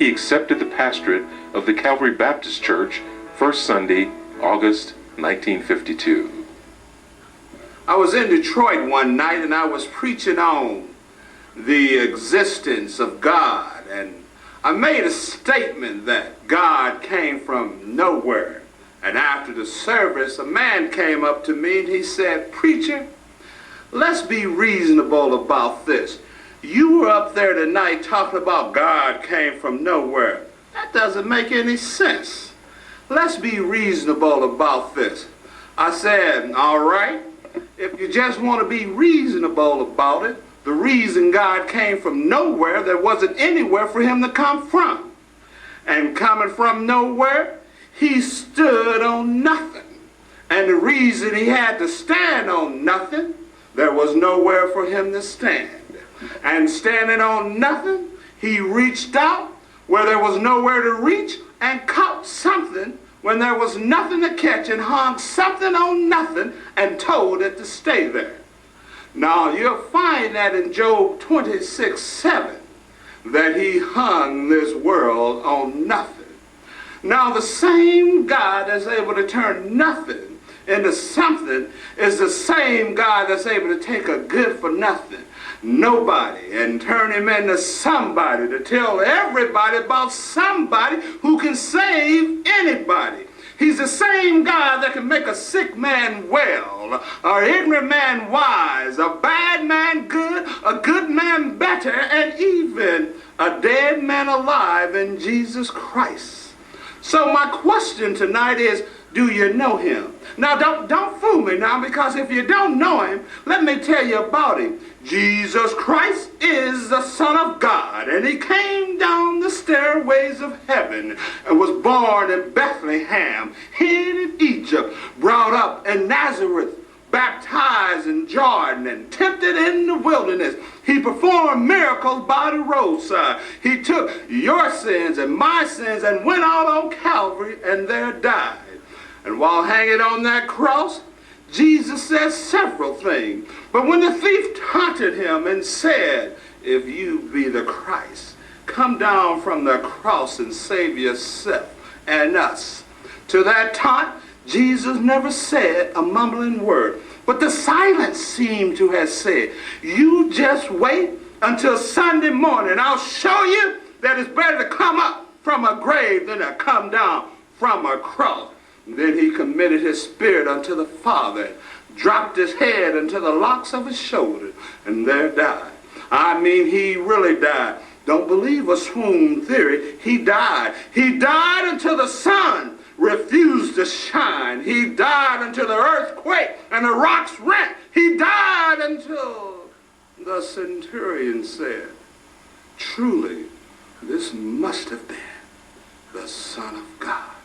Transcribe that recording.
he accepted the pastorate of the Calvary Baptist Church, first Sunday, August 1952. I was in Detroit one night and I was preaching on the existence of God, and I made a statement that God came from nowhere. And after the service, a man came up to me and he said, "Preacher, let's be reasonable about this. You were up there tonight talking about God came from nowhere. That doesn't make any sense. Let's be reasonable about this." I said, "All right, if you just want to be reasonable about it, the reason God came from nowhere, there wasn't anywhere for him to come from. And coming from nowhere, he stood on nothing. And the reason he had to stand on nothing, there was nowhere for him to stand. And standing on nothing, he reached out where there was nowhere to reach and caught something when there was nothing to catch, and hung something on nothing and told it to stay there." Now you'll find that in Job 26:7, that he hung this world on nothing. Now the same God that's able to turn nothing into something is the same God that's able to take a good for nothing, nobody, and turn him into somebody, to tell everybody about somebody who can save anybody. He's the same God that can make a sick man well, an ignorant man wise, a bad man good, a good man better, and even a dead man alive in Jesus Christ. So my question tonight is, do you know him? Now don't fool me now, because if you don't know him, let me tell you about him. Jesus Christ is the Son of God, and he came down the stairways of heaven and was born in Bethlehem, hid in Egypt, brought up in Nazareth, baptized in Jordan, and tempted in the wilderness. He performed miracles by the roadside. He took your sins and my sins and went out on Calvary and there died. And while hanging on that cross, Jesus said several things. But when the thief taunted him and said, "If you be the Christ, come down from the cross and save yourself and us," to that taunt, Jesus never said a mumbling word. But the silence seemed to have said, "You just wait until Sunday morning. I'll show you that it's better to come up from a grave than to come down from a cross." And then he committed his spirit unto the Father, dropped his head into the locks of his shoulders, and there died. I mean, he really died. Don't believe a swoon theory. He died. He died until the sun refused to shine. He died until the earth quaked and the rocks rent. He died until the centurion said, "Truly, this must have been the Son of God."